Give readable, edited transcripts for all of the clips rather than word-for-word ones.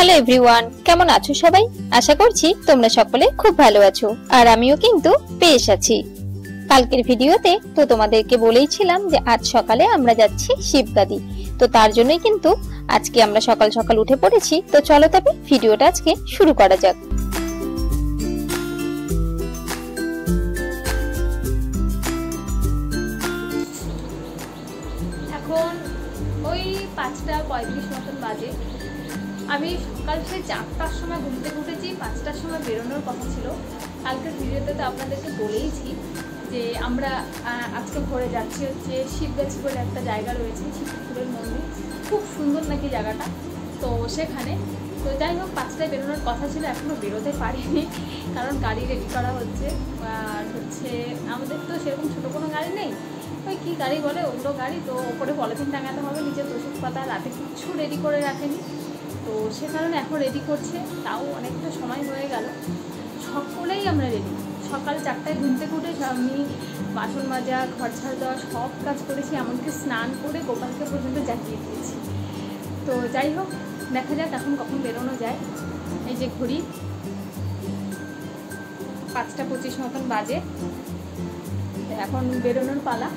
Hello everyone, কেমন আছো সবাই? আশা করছি তোমরা সকলে খুব ভালো আছো, আর আমিও কিন্তু বেশ আছি। কালকের ভিডিওতে তো তোমাদেরকে বলেইছিলাম যে আজ সকালে আমরা যাচ্ছি শিবগাদি। তো তার জন্যই কিন্তু আজকে আমরা সকাল সকাল উঠে পড়েছি। তো চলো তবে ভিডিওটা আজকে শুরু করা যাক। এখন ওই 5:35 মতন বাজে। আমি সকাল সেই 4টার সময় ঘুম থেকে উঠেছি, 5টার সময় বেরোনোর কথা ছিল। কালকের ভিডিওতে তো আপনাদেরকে বলেইছি যে আমরা আজকে ভোরে যাচ্ছি হচ্ছে শিবগাছি বলে একটা জায়গা রয়েছে, শিবপুরের মন্দির, খুব সুন্দর নাকি জায়গাটা। তো সেখানে তো যাই হোক 5টায় বেরোনোর কথা ছিল, এখনও বেরোতে পারিনি কারণ গাড়ি রেডি করা হচ্ছে। আর হচ্ছে আমাদের তো সেরকম ছোটো কোনো গাড়ি নেই, ওই কী গাড়ি বলে ওগুলো গাড়ি, তো ওপরে পলিথিন টাঙাতে হবে, নিচে তোষক পাতা, রাতে কিচ্ছু রেডি করে রাখেনি। তো সে কারণে এখন রেডি করছে, তাও অনেকটা সময় হয়ে গেল। সকলেই আমরা রেডি। সকাল 4টায় ঘুম থেকে উঠে আমি বাসন মাজা, ঘর ঝাড় দেওয়া সব কাজ করেছি, এমনকি স্নান করে গোপালকে পর্যন্ত জাগিয়ে দিয়েছি। তো যাই হোক, দেখা যাক এখন কখন বেরোনো যায়। এই যে ঘড়ি 5:25 মতন বাজে, এখন বেরোনোর পালা।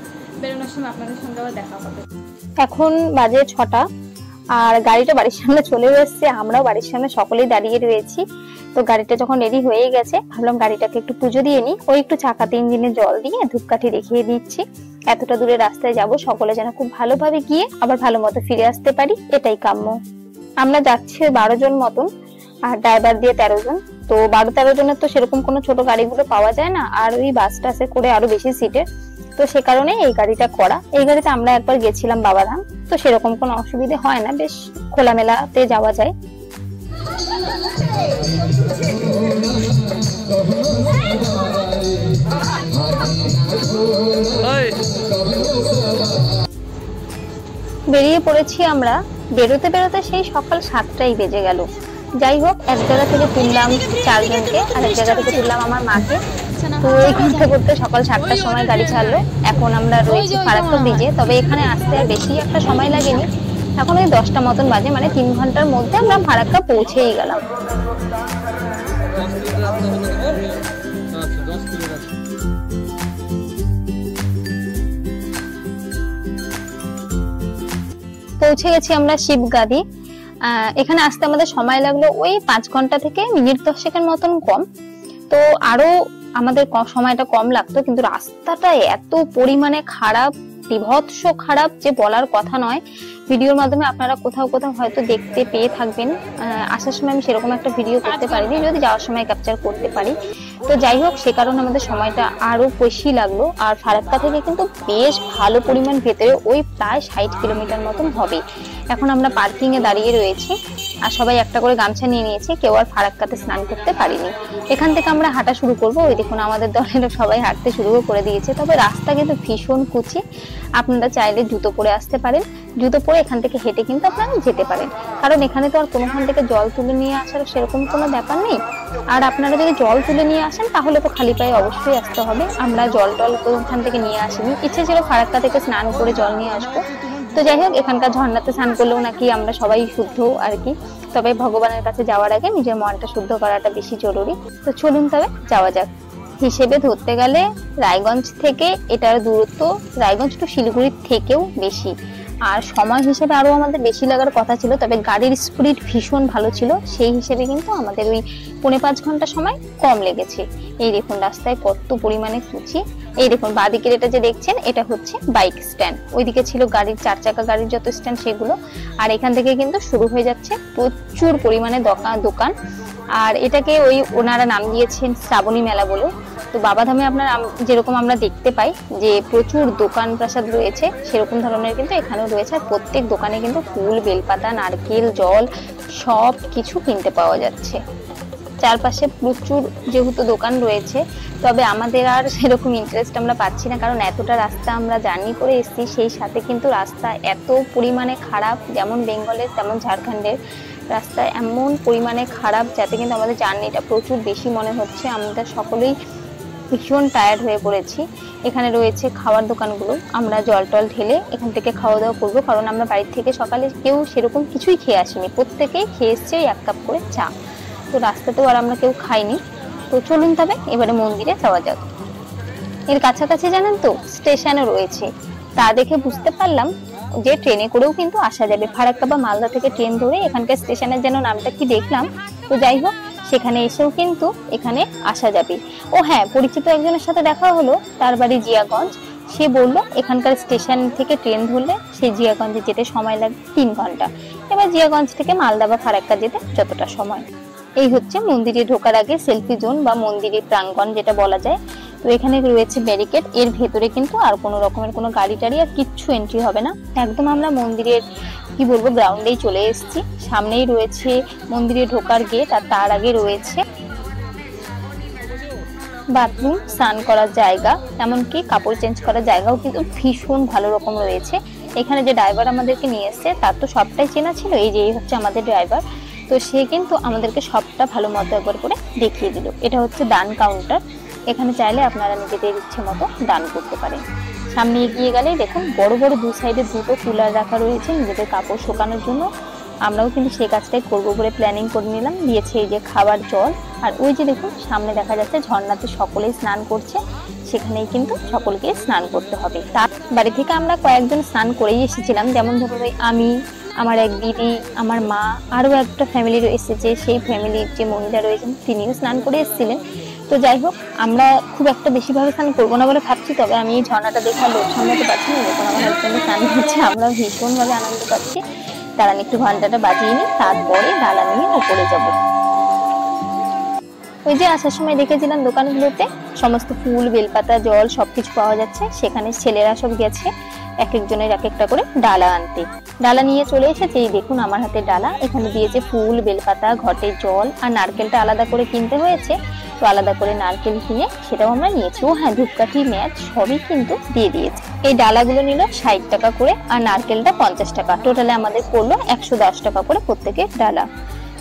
বেরোনোর সময় আপনাদের সঙ্গে আবার দেখা হবে। এখন বাজে 6টা, আর গাড়িটা বাড়ির সামনে চলে এসেছে। আমরাও বাড়ির সামনে সকলেই দাঁড়িয়ে রয়েছি। তো গাড়িটা যখন রেডি হয়ে গেছে, ভাবলাম গাড়িটাকে একটু পুজো দিয়ে নিই। ওই একটু চাকাতে ইঞ্জিনে জল দিয়ে ধূপকাঠি রেখে দিচ্ছি। এতটা দূরে রাস্তায় যাব, সকলে যেন খুব ভালোভাবে গিয়ে আবার ভালো মতো ফিরে আসতে পারি, এটাই কাম্য। আমরা যাচ্ছি 12 জন মতন, আর ড্রাইভার দিয়ে 13 জন। তো 12-13 জনের তো সেরকম কোনো ছোট গাড়িগুলো পাওয়া যায় না, আর ওই বাস টাসে করে আরো বেশি সিটের। তো সে কারণে এই গাড়িটা করা। এই গাড়িতে আমরা একবার গেছিলাম বাবাধাম, তো সেরকম কোনো অসুবিধা হয় না, বেশ খোলামেলাতে যাওয়া যায়। বেরিয়ে পড়েছি আমরা। বেরোতে বেরোতে সেই সকাল 7টাই বেজে গেল। যাই হোক, এক জায়গা থেকে তুললাম 4 জনকে, আর এক জায়গা থেকে তুললাম আমার মাকে। তো এই ঘুরতে ঘুরতে সকাল 7টার সময় গাড়ি ছাড়লো। এখন আমরা রয়েছি ফারাক্কা ব্রিজে। তবে এখানে আসতে আর বেশি একটা সময় লাগেনি, এখন ওই 10টা মতন বাজে, মানে 3 ঘন্টার মধ্যে আমরা ফারাক্কা পৌঁছেই গেলাম। পৌঁছে গেছি আমরা শিবগাদি। এখানে আসতে আমাদের সময় লাগলো ওই 5 ঘন্টা থেকে মিনিট 10 মতন কম। তো আরো আমাদের সময়টা কম লাগতো, কিন্তু রাস্তাটা এত পরিমাণে খারাপ, বিভৎস খারাপ যে বলার কথা নয়। ভিডিওর মাধ্যমে আপনারা কোথাও কোথাও হয়তো দেখতে পেয়ে থাকবেন। আসার সময় আমি সেরকম একটা ভিডিও করতে পারিনি, যদি যাওয়ার সময় ক্যাপচার করতে পারি। তো যাই হোক, সে কারণে আমাদের সময়টা আরো বেশি লাগলো। আর ফারাক্কা থেকে কিন্তু বেশ ভালো পরিমাণ ভেতরে, ওই প্রায় 60 কিলোমিটার মতন হবে। এখন আমরা পার্কিং এ দাঁড়িয়ে রয়েছি, আর সবাই একটা করে গামছা নিয়ে নিয়েছে, কেউ আর ফারাক্কাতে স্নান করতে পারিনি। এখান থেকে আমরা হাঁটা শুরু করব। ওই দেখুন আমাদের দলের সবাই হাঁটতে শুরু করে দিয়েছে। তবে রাস্তা কিন্তু ভীষণ কুচি, আপনারা চাইলে জুতো পরে আসতে পারেন। জুতো পরে এখান থেকে হেঁটে কিন্তু আপনারা যেতে পারেন, কারণ এখানে তো আর কোনোখান থেকে জল তুলে নিয়ে আসার সেরকম কোনো ব্যাপার নেই। আর আপনারা যদি জল তুলে নিয়ে আসেন তাহলে তো খালি পায়ে অবশ্যই আসতে হবে। আমরা জল টল ওখান থেকে নিয়ে আসিনি, ইচ্ছে ছিল ফারাক্কা থেকে স্নান করে জল নিয়ে আসবো। তো যাই হোক, এখানকার ঝর্ণাতে স্নান করলেও নাকি আমরা সবাই শুদ্ধ আর কি। তবে ভগবানের কাছে যাওয়ার আগে নিজের মনটা শুদ্ধ করাটা বেশি জরুরি। তো চলুন তবে যাওয়া যাক। হিসেবে ধরতে গেলে রায়গঞ্জ থেকে এটার দূরত্ব রায়গঞ্জ টু শিলিগুড়ির থেকেও বেশি, আর সময় হিসেবে আরো আমাদের বেশি লাগার কথা ছিল। তবে গাড়ির স্পিড ভীষণ ভালো ছিল, সেই হিসেবে কিন্তু আমাদের ওই 4.5 ঘন্টা সময় কম লেগেছে। এই দেখুন রাস্তায় কত পরিমাণে কুচি। এই দেখুন বাঁদিকের এটা যে দেখছেন, এটা হচ্ছে বাইক স্ট্যান্ড। ওইদিকে ছিল গাড়ির 4 চাকা গাড়ির যত স্ট্যান্ড সেগুলো। আর এখান থেকে কিন্তু শুরু হয়ে যাচ্ছে প্রচুর পরিমাণে দোকান। আর এটাকে ওই ওনারা নাম দিয়েছেন শ্রাবণী মেলা বলে। তো বাবাধামে আপনার যেরকম আমরা দেখতে পাই যে প্রচুর দোকান প্রাসাদ রয়েছে, সেরকম ধরনের কিন্তু এখানেও রয়েছে। আর প্রত্যেক দোকানে কিন্তু ফুল, বেলপাতা, নারকেল, জল সব কিছু কিনতে পাওয়া যাচ্ছে। চারপাশে প্রচুর যেহেতু দোকান রয়েছে, তবে আমাদের আর সেরকম ইন্টারেস্ট আমরা পাচ্ছি না, কারণ এতটা রাস্তা আমরা জার্নি করে এসেছি। সেই সাথে কিন্তু রাস্তা এত পরিমাণে খারাপ, যেমন বেঙ্গলের তেমন ঝাড়খণ্ডের রাস্তা এমন পরিমাণে খারাপ, যাতে কিন্তু আমাদের জার্নিটা প্রচুর বেশি মনে হচ্ছে। আমরা সকলেই ভীষণ টায়ার্ড হয়ে পড়েছি। এখানে রয়েছে খাওয়ার দোকানগুলো, আমরা জল টল ঢেলে এখান থেকে খাওয়া দাওয়া করবো, কারণ আমরা বাড়ির থেকে সকালে কেউ সেরকম কিছুই খেয়ে আসিনি, প্রত্যেকেই খেয়ে এসছে 1 কাপ করে চা। তো রাস্তাতেও আর আমরা কেউ খাইনি। তো চলুন তবে এবারে মন্দিরে যাওয়া যাক। এর কাছাকাছি জানেন তো স্টেশনও রয়েছে, তা দেখে বুঝতে পারলাম যে ট্রেনে করেও কিন্তু আসা যাবে। ফারাক্কা বা মালদা থেকে ট্রেন ধরে এখানকার স্টেশনের যেন নামটা কি দেখলাম, তো যাই হোক সেখানে এসেও কিন্তু এখানে আসা যাবে। ও হ্যাঁ, পরিচিত একজনের সাথে দেখা হলো, তার বাড়ি জিয়াগঞ্জ। সে বলল এখানকার স্টেশন থেকে ট্রেন ধরলে সেই জিয়াগঞ্জে যেতে সময় লাগবে 3 ঘন্টা। এবার জিয়াগঞ্জ থেকে মালদা বা ফারাক্কা যেতে যতটা সময়। এই হচ্ছে মন্দিরে ঢোকার আগে সেলফি জোন বা মন্দিরের প্রাঙ্গণ যেটা বলা যায়। তো এখানে রয়েছে ব্যারিকেড, এর ভেতরে কিন্তু আর কোনো রকমের কোনো গাড়ি টাড়ি আর কিচ্ছু এন্ট্রি হবে না। একদম আমরা মন্দিরের কি বলবো গ্রাউন্ডেই চলে এসেছি। সামনেই রয়েছে মন্দিরে ঢোকার গেট, আর তার আগে রয়েছে বাথরুম, স্নান করার জায়গা, এমনকি কাপড় চেঞ্জ করার জায়গাও কিন্তু ভীষণ ভালো রকম রয়েছে। এখানে যে ড্রাইভার আমাদেরকে নিয়ে এসছে তার তো সবটাই চেনা ছিল, এই যে হচ্ছে আমাদের ড্রাইভার। তো সে কিন্তু আমাদেরকে সবটা ভালো মতো একবার করে দেখিয়ে দিল। এটা হচ্ছে দান কাউন্টার, এখানে চাইলে আপনারা নিজেদের ইচ্ছে মতো দান করতে পারেন। সামনে এগিয়ে গেলে দেখুন বড় বড় 2 সাইডে 2টো কুলার রাখা রয়েছে নিজেদের কাপড় শুকানোর জন্য। আমরাও কিন্তু সেই কাজটাই করবো বলে প্ল্যানিং করে নিলাম। দিয়েছে এই যে খাবার জল, আর ওই যে দেখুন সামনে দেখা যাচ্ছে ঝর্ণাতে সকলেই স্নান করছে, সেখানেই কিন্তু সকলকে স্নান করতে হবে। তার বাড়ি থেকে আমরা কয়েকজন স্নান করেই এসেছিলাম, যেমন ধরুন আমি, আমার এক দিদি, আমার মা, আরও একটা ফ্যামিলি এসেছে, সেই ফ্যামিলির যে মহিলা রয়েছেন তিনিও স্নান করে এসেছিলেন। তো যাই হোক আমরা খুব একটা বেশিভাবে স্নান করবো না বলে ভাবছি, তবে আমি এই ঝর্ণাটা দেখে আর লোক সামলাতে পারছি না। যখন আমার হাজব্যান্ডে স্নান করছে আমরা ভীষণভাবে আনন্দ পাচ্ছি। দাঁড়ান একটু ঘন্টাটা বাজিয়ে নিই, তারপরে ডালা নিয়ে উপরে যাব। ওই যে আসার সময় দেখেছিলাম দোকানগুলোতে সমস্ত ফুল, বেলপাতা, জল সবকিছু পাওয়া যাচ্ছে, সেখানে ছেলেরা সব গেছে এক একজনের এক একটা করে ডালা আনতে। ডালা নিয়ে চলে এসেছে, এই দেখুন আমার হাতে ডালা। এখানে দিয়েছে ফুল, বেলপাতা, ঘটের জল, আর নারকেলটা আলাদা করে কিনতে হয়েছে। তো আলাদা করে নারকেল কিনে সেটাও আমরা নিয়েছি। ও হ্যাঁ, ধূপকাঠি, ম্যাচ সবই কিন্তু দিয়ে দিয়েছে। এই ডালাগুলো নিল 60 টাকা করে, আর নারকেলটা 50 টাকা। টোটালে আমাদের পড়লো 110 টাকা করে প্রত্যেকের ডালা।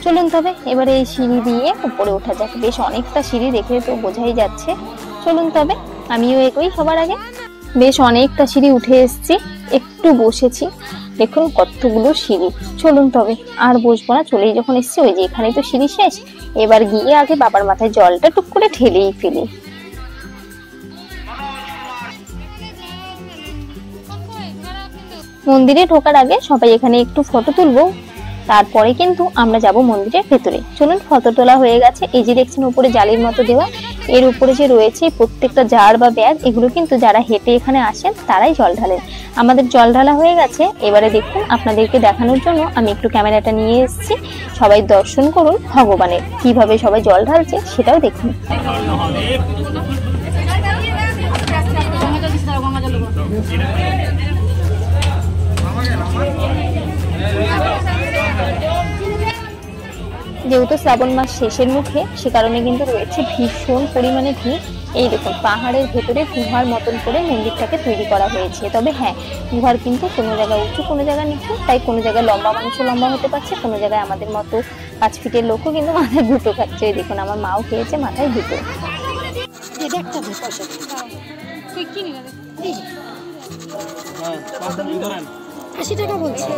চলুন তবে এবারে এই সিঁড়ি দিয়ে উপরে ওঠা যাক। বেশ অনেকটা সিঁড়ি, দেখে তো বোঝাই যাচ্ছে। চলুন তবে আমিও এগোই সবার আগে। বেশ অনেকটা সিঁড়ি উঠে এসেছি, একটু বসেছি, দেখুন কতগুলো সিঁড়ি। চলুন তবে আর বসবো না, চলেই যখন এসেছি ওই যে এখানেই তো সিঁড়ি শেষ। এবার গিয়ে আগে বাবার মাথায় জলটা টুক করে ঢেলেই ফেলি। মন্দিরে ঢোকার আগে সবাই এখানে একটু ফটো তুলবো, তারপরে কিন্তু আমরা যাব মন্দিরের ভেতরে। চলুন, ফটো তোলা হয়ে গেছে। এই যে দেখছেন উপরে জালির মতো দেওয়া, এর উপরে যে রয়েছে প্রত্যেকটা জার বা ব্যাগ, এগুলো কিন্তু যারা হেঁটে এখানে আসেন তারাই জল ঢালেন। আমাদের জল ঢালা হয়ে গেছে। এবারে দেখুন আপনাদেরকে দেখানোর জন্য আমি একটু ক্যামেরাটা নিয়ে এসেছি। সবাই দর্শন করুন ভগবানের, কিভাবে সবাই জল ঢালছে সেটাও দেখুন। যেহেতু শ্রাবণ মাস শেষের মুখে, সে কারণে কিন্তু রয়েছে ভীষণ পরিমাণে ভিড়। এই দেখুন পাহাড়ের ভেতরে গুহার মতন করে মন্দিরটাকে তৈরি করা হয়েছে। তবে হ্যাঁ, গুহার কিন্তু কোনো জায়গায় উঁচু, কোনো জায়গায় নিচু, তাই কোনো জায়গায় লম্বা মানুষও লম্বা হতে পারছে, কোনো জায়গায় আমাদের মতো 5 ফিটের লোকও কিন্তু মাথায় দুটো খাচ্ছে। এই দেখুন আমার মাও খেয়েছে মাথায় দুটো। আশি টাকা বলছে।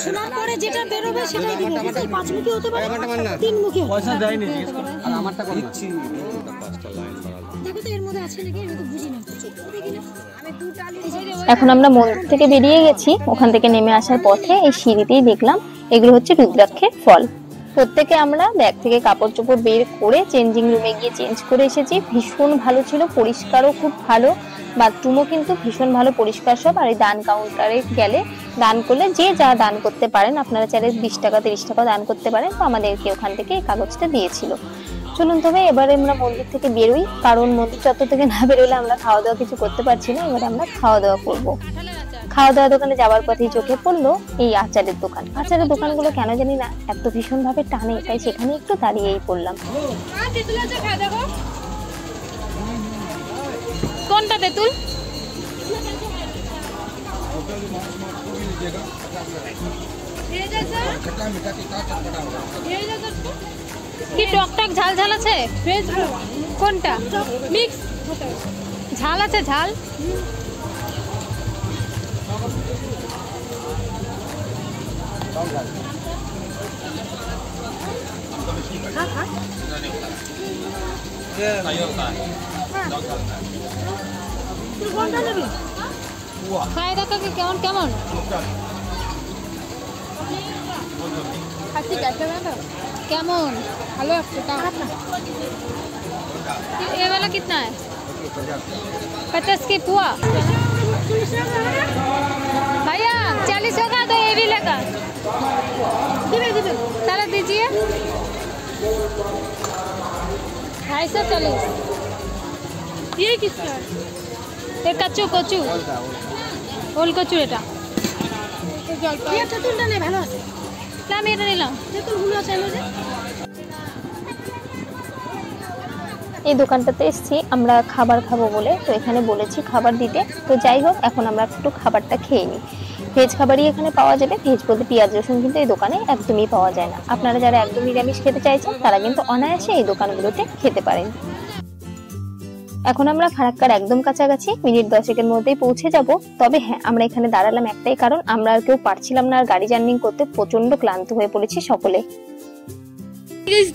শোনার পরে যেটা বেরোবে সেটাই দিব। 5 মুখী হতে পারে, 3 মুখী পয়সা দেয়নি জিজ্ঞেস করুন। আর আমারটা কোন দিচ্ছি, পাঁচটা লাইন বাড়ালো। দেখো তো এর মধ্যে আছে নাকি, আমি তো বুঝি না। দেখি না আমি দুটা। এখন আমরা মন্দির থেকে বেরিয়ে গেছি। ওখান থেকে নেমে আসার পথে এই সিঁড়িতেই দেখলাম এগুলো হচ্ছে রুদ্রাক্ষের ফল। প্রত্যেকে আমরা ব্যাগ থেকে কাপড় চোপড় বের করে চেঞ্জিং রুমে গিয়ে চেঞ্জ করে এসেছি। ভীষণ ভালো ছিল, পরিষ্কারও খুব ভালো, বাথরুমও কিন্তু ভীষণ ভালো পরিষ্কার সব। আর এই দান কাউন্টারে গেলে দান করলে যে যা দান করতে পারেন, আপনারা চাইলে 20 টাকা 30 টাকা দান করতে পারেন। তো আমাদেরকে ওখান থেকে এই কাগজটা দিয়েছিল। চলুন তবে এবারে আমরা মন্দির থেকে বেরোই, কারণ মন্দির চত্বর থেকে না বেরোলে আমরা খাওয়া দাওয়া কিছু করতে পারছি না। এবারে আমরা খাওয়া দাওয়া করবো। খাওয়া দাওয়া দোকানে যাওয়ার পথেই চোখে পড়লো এই আচারের দোকান। আচারের দোকানগুলো কেন জানি না এত ভীষণ ভাবে টানে, তাই সেখানে একটু দাঁড়িয়েই পড়লাম। কোনটা তেঁতুল? কি টক টক ঝাল ঝাল আছে? কোনটা মিক্স ঝাল আছে? ঝাল খাই দেখা কেমন কেমন কেমন? ভালো আছে। ये वाला कितना है? 50 की पुआ। भैया 40 होगा तो ये भी लेगा। चलो दीजिए 240। ये किसका है? ये कच्चू कच्चू ओल कच्चू এটা ये তেঁতুলটা নেই ভালো আছে না আমি এটা নিলাম তেঁতুলগুলো আছে যে এই দোকানটাতে এসেছি আমরা খাবার খাবো বলে তো এখানে বলেছি খাবার দিতে তো যাই হোক এখন আমরা একটু খাবারটা খেয়ে নিই ভেজ খাবারই এখানে পাওয়া যাবে ভেজ বলতে পেঁয়াজ রসুন কিন্তু এই দোকানে একদমই পাওয়া যায় না আপনারা যারা একদম নিরামিষ খেতে চাইছেন তারা কিন্তু অনায়াসে এই দোকানগুলোতে খেতে পারেন এখন আমরা ফারাক্কার একদম কাছাকাছি মিনিট 10 এর মধ্যেই পৌঁছে যাব তবে হ্যাঁ আমরা এখানে দাঁড়ালাম একটাই কারণ আমরা আর কেউ পারছিলাম না আর গাড়ি জার্নি করতে প্রচন্ড ক্লান্ত হয়ে পড়েছি সকলে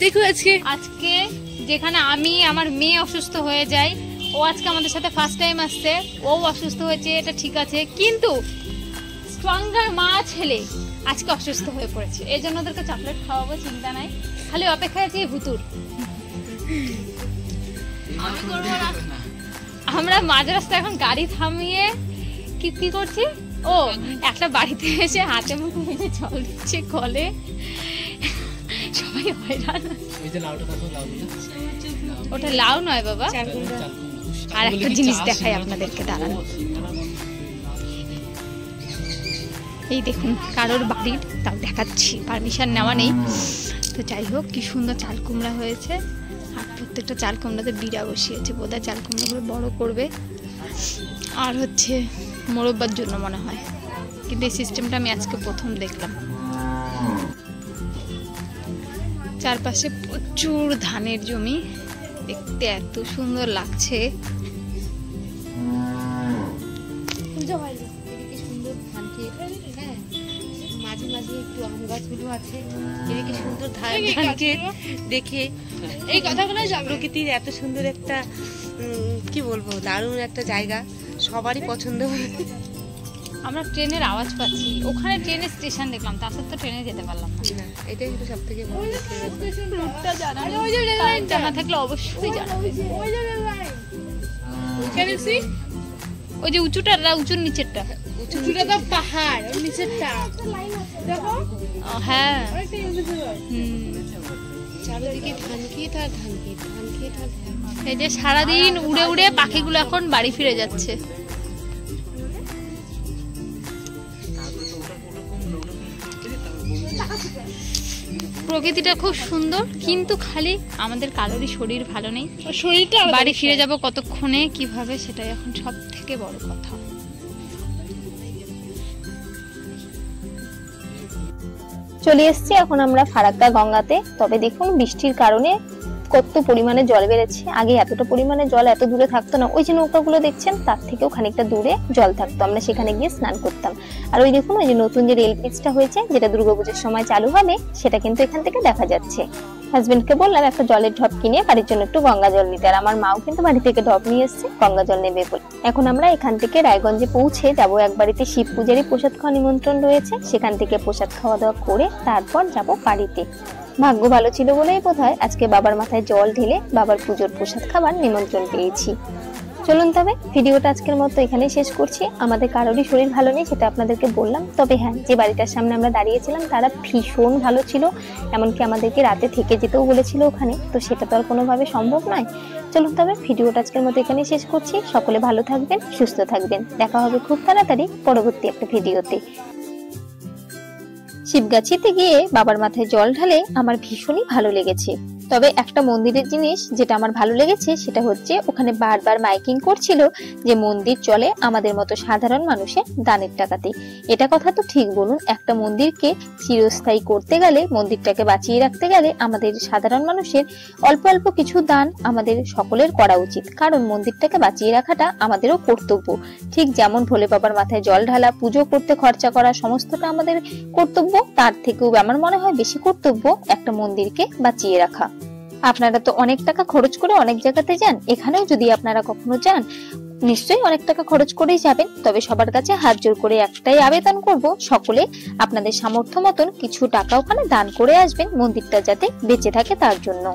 দেখো আজকে যেখানে আমি আমার মেয়ে অসুস্থ হয়ে যাই ও আজকে আমাদের সাথে ফার্স্ট টাইম আসছে ও অসুস্থ হয়েছে এটা ঠিক আছে কিন্তু স্ট্রঙ্গার মা ছেলে আজকে অসুস্থ হয়ে পড়েছে এই জন্য ওদেরকে চকলেট খাওয়াবো চিন্তা নাই খালি অপেক্ষায় আছি ভুতুর আমরা মাঝ রাস্তায় এখন গাড়ি থামিয়ে কি করছি ও একটা বাড়িতে এসে হাতে মুখে ভেজে জল দিচ্ছে কলে সবাই হয়রান ওটা লাউ নয় বাবা আর একটা জিনিস দেখাই আপনাদেরকে দাঁড়ান এই দেখুন কারোর বাড়ির তাও দেখাচ্ছি পারমিশন নেওয়া নেই তো যাই হোক কি সুন্দর চাল কুমড়া হয়েছে আর প্রত্যেকটা চাল কুমড়াতে বিড়া বসিয়েছে বোধহয় চাল কুমড়াগুলো বড় করবে আর হচ্ছে মোরব্বার জন্য মনে হয় কিন্তু এই সিস্টেমটা আমি আজকে প্রথম দেখলাম চারপাশে প্রচুর ধানের জমি দেখতে এত সুন্দর লাগছে সুন্দর ধান হ্যাঁ মাঝে মাঝে একটু আম গাছগুলো আছে এদিকে সুন্দর ধানকে দেখে এই কথাগুলো প্রকৃতির এত সুন্দর একটা কি বলবো দারুণ একটা জায়গা সবারই পছন্দ আমরা ট্রেনের আওয়াজ পাচ্ছি ওখানে ট্রেনের স্টেশন দেখলাম তারপর তো ট্রেনে যেতে পারলাম না এটাই হলো সবথেকে বড় রুটটা জানা থাকলে অবশ্যই জানাবে ওই যে উঁচুটা উঁচুর নিচেরটা উঁচুটা তো পাহাড় ওর নিচেরটা দেখো হ্যাঁ চারিদিকে ধান ক্ষেত আর ধান ক্ষেত ধান ক্ষেত আর এই যে সারাদিন উড়ে উড়ে পাখিগুলো এখন বাড়ি ফিরে যাচ্ছে প্রকৃতিটা খুব সুন্দর কিন্তু খালি আমাদের কারোরই শরীর ভালো নেই শরীরটা বাড়ি ফিরে যাব কতক্ষণে কিভাবে সেটাই এখন সব থেকে বড় কথা চলে এসেছি এখন আমরা ফারাক্কা গঙ্গাতে তবে দেখুন বৃষ্টির কারণে কত পরিমাণে জল বেড়েছে আগে এতটা পরিমাণে জল এত দূরে থাকতো না ওই যে নৌকাগুলো দেখছেন তার থেকেও খানিকটা দূরে জল থাকতো আমরা সেখানে গিয়ে স্নান করতাম আর ওই দেখুন ওই যে নতুন যে রেল ব্রিজটা হয়েছে যেটা দুর্গাপূজার সময় চালু হবে সেটা কিন্তু এখান থেকে দেখা যাচ্ছে হাজবেন্ডকে বললাম একটা জলের ঢপ কিনে বাড়ির জন্য একটু গঙ্গা জল নিতে আর আমার মাও কিন্তু বাড়ি থেকে ঢপ নিয়ে এসেছে গঙ্গা জল নেবে বলে এখন আমরা এখান থেকে রায়গঞ্জে পৌঁছে যাবো এক বাড়িতে শিব পূজারই প্রসাদ খাওয়া নিমন্ত্রণ রয়েছে সেখান থেকে প্রসাদ খাওয়া দাওয়া করে তারপর যাব বাড়িতে ভাগ্য ভালো ছিল বলেই বোধহয় আজকে বাবার মাথায় জল ঢেলে বাবার পুজোর প্রসাদ খাবার নিমন্ত্রণ পেয়েছি চলুন তবে ভিডিওটা আজকের মতো এখানেই শেষ করছি আমাদের কারোরই শরীর ভালো নেই সেটা আপনাদেরকে বললাম তবে হ্যাঁ যে বাড়িটার সামনে আমরা দাঁড়িয়েছিলাম তারা ভীষণ ভালো ছিল এমনকি আমাদেরকে রাতে থেকে যেতেও বলেছিল ওখানে তো সেটা তো আর কোনোভাবে সম্ভব নয় চলুন তবে ভিডিওটা আজকের মতো এখানেই শেষ করছি সকলে ভালো থাকবেন সুস্থ থাকবেন দেখা হবে খুব তাড়াতাড়ি পরবর্তী একটা ভিডিওতে শিবগাছিতে গিয়ে বাবার মাথায় জল ঢালে আমার ভীষণই ভালো লেগেছে তবে একটা মন্দিরের জিনিস যেটা আমার ভালো লেগেছে সেটা হচ্ছে ওখানে বারবার মাইকিং করছিল যে মন্দির চলে আমাদের মতো সাধারণ মানুষের দানের টাকাতে। এটা কথা তো ঠিক, বলুন, একটা মন্দিরকে চিরস্থায়ী করতে গেলে, মন্দিরটাকে বাঁচিয়ে রাখতে গেলে আমাদের সাধারণ মানুষের অল্প অল্প কিছু দান আমাদের সকলের করা উচিত, কারণ মন্দিরটাকে বাঁচিয়ে রাখাটা আমাদেরও কর্তব্য। ঠিক যেমন ভোলে বাবার মাথায় জল ঢালা, পুজো করতে খরচা করা সমস্তটা আমাদের কর্তব্য, তার থেকেও আমার মনে হয় বেশি কর্তব্য একটা মন্দিরকে বাঁচিয়ে রাখা। আপনারা তো অনেক টাকা খরচ করে অনেক জায়গাতে যান, এখানেও যদি আপনারা কখনো যান নিশ্চয়ই অনেক টাকা খরচ করেই যাবেন। তবে সবার কাছে হাত জোর করে একটাই আবেদন করব, সকলে আপনাদের সামর্থ্য মতন কিছু টাকা ওখানে দান করে আসবেন, মন্দিরটা যাতে বেঁচে থাকে তার জন্য।